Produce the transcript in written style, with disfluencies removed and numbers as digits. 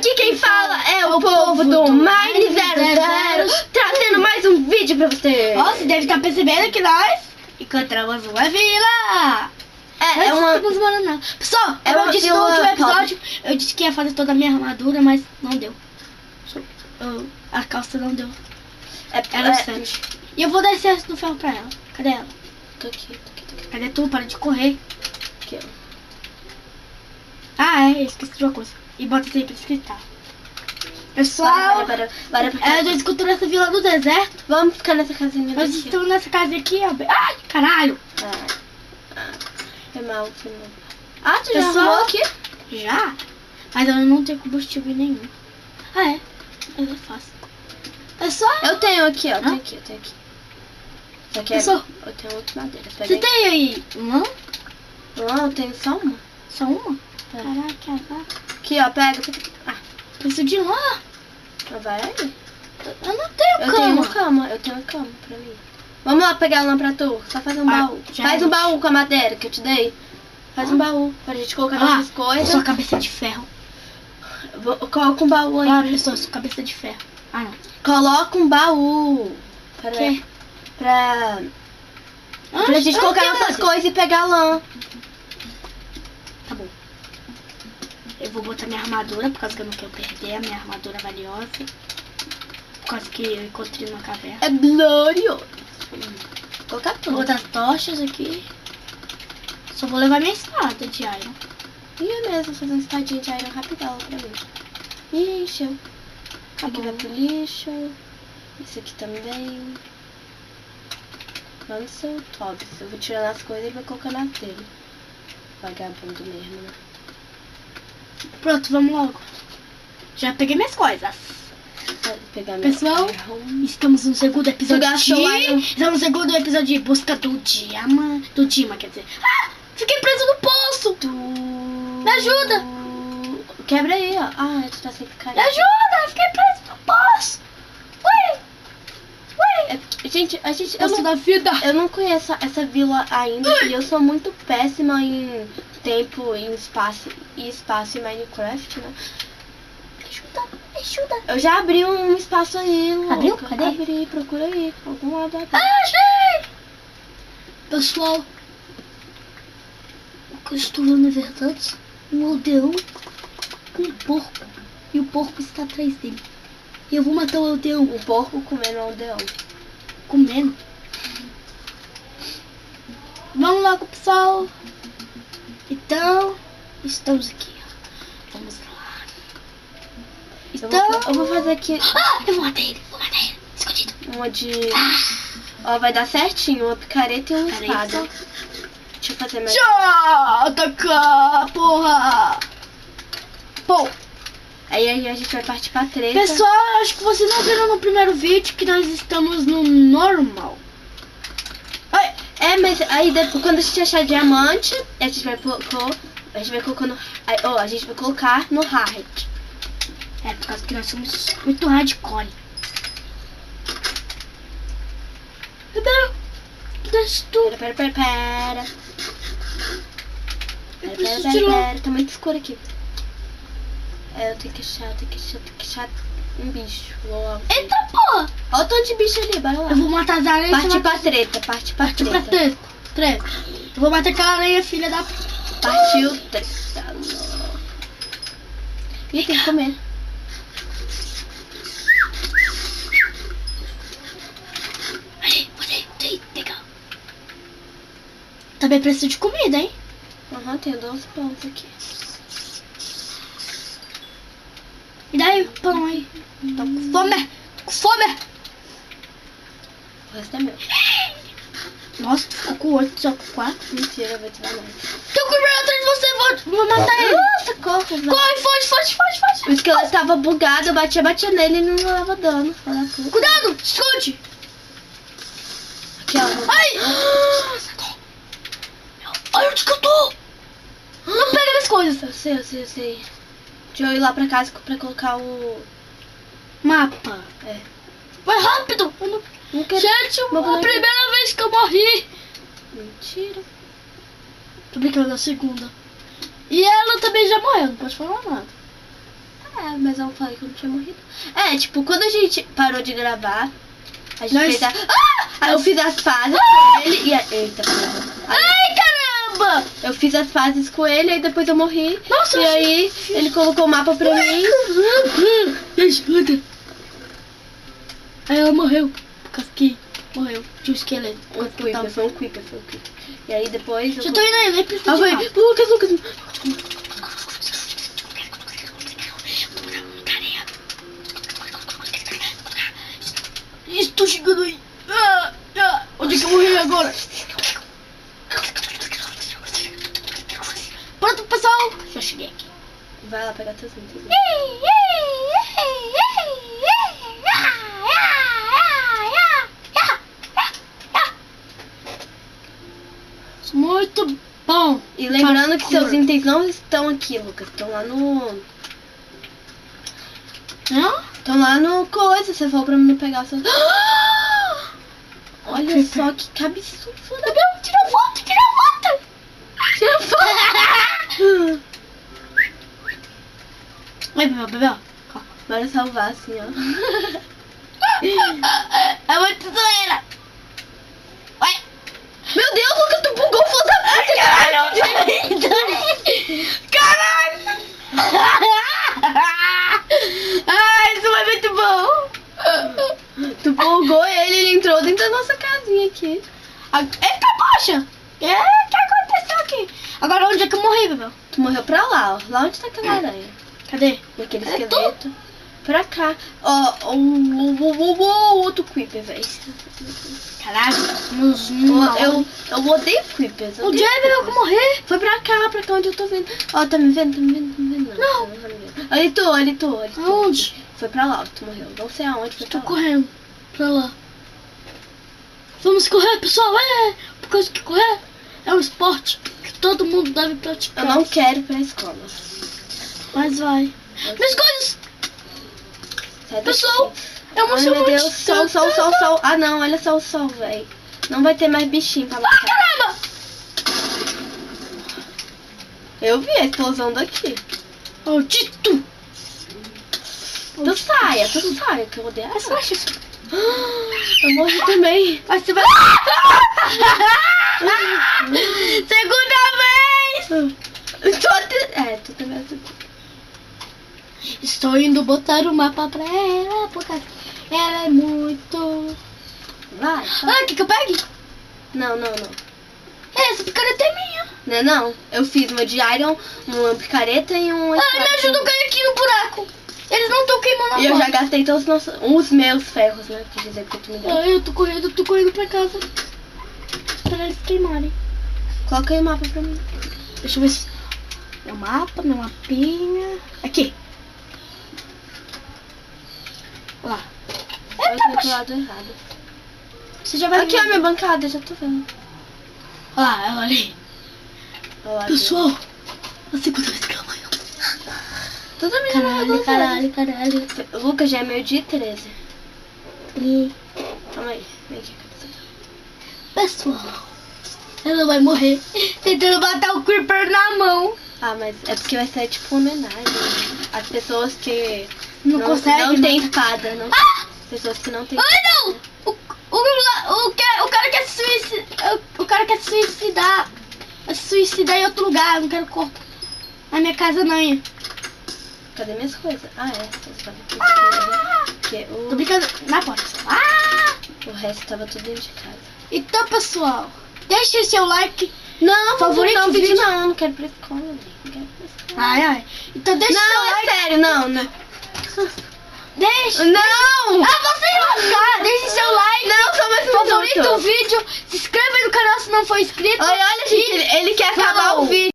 Aqui quem fala é o povo do Mine00, trazendo mais um vídeo pra você. Ó, você deve estar percebendo que nós encontramos uma vila. É uma... Pessoal, é eu uma disse no vila último episódio, eu disse que ia fazer toda a minha armadura, mas não deu. A calça não deu. Era 7. E eu vou dar esse resto do ferro pra ela. Cadê ela? Tô aqui. Cadê tu? Para de correr. Aqui, ó. Ah, é, esqueci de uma coisa. E bota isso aí pra escritar. Pessoal, eu já escuto nessa vila do deserto. Vamos ficar nessa casinha Nós daqui. estamos nessa casa aqui, ó. Ai, caralho! Foi mal. Ah, tu já Pessoal, arrumou aqui? Já? Mas eu não tenho combustível nenhum. Ah, é? Mas é fácil. Pessoal, Eu tenho aqui, ó. Eu tenho aqui. Só que Pessoal, eu tenho outra madeira. você tem aí uma? Não, eu tenho só uma. Só uma? É. Caraca, vai. Aqui, ó, pega. Ah, Preciso de lá. vai aí. Eu não tenho cama. Eu tenho cama pra mim. Vamos lá pegar uma pra tu. Só faz um baú. Faz um baú com a madeira que eu te dei. Faz um baú pra gente colocar nossas coisas. Sua cabeça de ferro. Coloca um baú aí. Ah, pessoal, sua cabeça de ferro. Ah, não. Coloca um baú. Pra gente colocar nossas coisas e pegar lã. Tá bom. Eu vou botar minha armadura, por causa que eu não quero perder a minha armadura valiosa. Por causa que eu encontrei numa caverna. É glorioso. Colocar tudo. Vou botar as tochas aqui. Só vou levar minha espada de iron. E é mesmo, fazer uma espadinha de iron rapidão pra mim. Ih, encheu. Aqui vai pro lixo. Isso aqui também. Mano, seu top. Eu vou tirando as coisas e vou colocando as dele. Vagabundo mesmo, né? Pronto, vamos logo. Já peguei minhas coisas. Vou pegar meu Pessoal, iron. estamos no segundo episódio iron. Estamos no segundo episódio de busca do Dima. Do Dima, quer dizer. Ah! Fiquei preso no poço! Me ajuda! Quebra aí, ó. Ah, tu tá sem picareta. Me ajuda! Fiquei preso no poço! Ui! Gente, Poço da vida! eu não conheço essa vila ainda e eu sou muito péssima em tempo, em espaço em Minecraft, né? Ajuda! Eu já abri um espaço aí, louca. Abriu? Cadê? Abri, procura aí. Algum lado aberto. Achei! Pessoal, o que eu estou vendo é verdade. Um aldeão com um porco. E o porco está atrás dele. E eu vou matar o aldeão. Um porco comendo um aldeão. Comendo. Vamos logo, pessoal. Então, estamos aqui. Vamos lá. Então, Eu vou fazer aqui ah, eu vou matar ele. Escondido. uma de... Ó, vai dar certinho. Uma picareta e uma espada. Deixa eu fazer mais... Já! Atacar, porra! Pô, Aí a gente vai partir pra treta. pessoal, acho que vocês não viram no primeiro vídeo que nós estamos no normal. É, mas aí depois, quando a gente achar diamante, a gente vai colocando... a gente vai colocar no hard. É, por causa que nós somos muito hardcore. Não, deixa tudo. Pera. Pera. Tá muito escuro aqui. Eu tenho que achar um bicho. Eita, porra! Olha o tanto de bicho ali, bora lá. Eu vou matar as aranhas. Partir pra treta, partir pra treta. Treta. Eu vou matar aquela aranha, filha da... Partiu treta. Ih, tem que comer. Aí, você, legal. Também preciso de comida, hein? Aham, tenho 12 pães aqui. Me dá aí o pão aí. Tô com fome. O resto é meu. Nossa, tu ficou com 8, só com 4. Mentira, eu vou te dar mais. Tô correndo atrás de você, vou matar ele. Nossa, corre, Corre, foge. O esqueleto tava bugado, eu batia nele e não dava dano. Cuidado, esconde. Aqui, ó. Ai! Ai, onde que eu tô? Não pega minhas coisas. Eu sei. Deixa eu ir lá pra casa pra colocar o... Mapa. É. Vai rápido. Não quero... Gente, a primeira vez que eu morri. Mentira. Tô brincando, a segunda. E ela também já morreu, não pode falar nada. mas eu falei que eu não tinha morrido. É, tipo, quando a gente parou de gravar, a gente Nós- fez a... Aí eu fiz as fases com ele e... Eita, porra. Ai, caramba! Eu fiz as fases com ele, aí depois eu morri. Nossa, e aí ele colocou o mapa pra mim. Me ajuda. Aí ela morreu. Por causa que morreu de um esqueleto. Foi um creeper. E aí depois... Já tô indo aí, nem preciso Ah, de foi. mapa. Lucas. Estou chegando aí. Onde é que eu morri agora? Pronto, pessoal. Já cheguei aqui. Vai lá pegar teus itens. Muito bom. E lembrando que seus Parkour. itens não estão aqui, Lucas. Estão lá no... Não? Estão lá no coisa. Você falou pra mim não pegar o seu... Olha Creeper. só que absurdo. Tira foto. Tira foto. Vai, Bebel. Bora salvar assim, ó. É muito zoeira. Vai. Meu Deus, Lucas, tu bugou o fogo da Caralho. Ai, isso foi muito bom. Tu bugou ele entrou dentro da nossa casinha aqui. Eita, poxa. O que aconteceu aqui? Agora, onde é que eu morri, Bebel? Tu morreu pra lá, ó. Lá onde tá aquela aranha. Cadê? E aquele É esqueleto. Pra cá. Ó, o outro creeper, velho. Caralho. Eu odeio creepers. eu Onde odeio é, Bebel, que eu creepers. morri? Foi pra cá onde eu tô vendo. Ó, tá me vendo? Não. Tá me vendo. Ali tu. Aonde? Foi pra lá, tu morreu. Não sei aonde, foi Tô pra lá. correndo pra lá. Vamos correr, pessoal. Por causa que correr é um esporte que todo mundo deve praticar. Eu não quero ir pra escola. Mas vai. Minhas coisas! Sai daqui. Pessoal, é Ai, emocionante. meu Deus, sol. Ah, não, olha só o sol, velho. Não vai ter mais bichinho pra matar. Caramba! Eu vi a explosão daqui. Maldito! Tu saia, que eu odeio. Mas acha isso? Eu morri também. Mas você vai... Segunda vez! Tu também. Estou indo botar o mapa pra ela, porque ela é muito... Vai. Ah, quer que eu pegue? Não. Essa picareta é minha. Não. Eu fiz uma de iron, uma picareta e um... Ai, me ajuda a cair aqui no buraco. Eles não estão queimando a E eu porta. já gastei todos os meus ferros, né? Quer dizer que tu me deu. Ai, eu tô correndo pra casa. Pra eles queimarem. Coloca aí o mapa pra mim. Deixa eu ver se... Meu mapa, meu mapinha... Aqui. Lá. Eu Eita, tô do poxa. lado errado. Você já vai... Aqui, ó, minha bancada, já tô vendo. Olha lá, ela ali. Olha lá, Pessoal, a segunda vez que ela morreu. tu também já morreu Caralho, duas caralho. vezes. Lucas, já é meio-dia e 13. E... Calma aí. Vem aqui. Pessoal, ela vai morrer tentando matar o Creeper na mão. Ah, mas é porque vai ser tipo uma homenagem. As pessoas que Não consegue, não né? tem espada. Não, Ah! pessoas que não tem Ai, não! O cara quer se suicidar. O cara quer se suicidar. Vai se suicidar em outro lugar. Eu não quero corpo. Na minha casa não ia. Cadê minhas coisas? Ah, é. Eu estava aqui. Porque Tô brincando. Na porta. Ah! o resto tava tudo dentro de casa. Então, pessoal, deixe seu like. Não, Favorito não, vídeo vídeo? não quero ir pra escola, velho. Não quero ir pra escola. Ai. Então deixe seu Não, é like. sério, não. Deixe. Não! Ah, você não tá. Deixe seu like. Não, só mais um Favorita o minuto. vídeo. Se inscreva no canal se não for inscrito. Olha, gente, ele quer acabar Falou. o vídeo.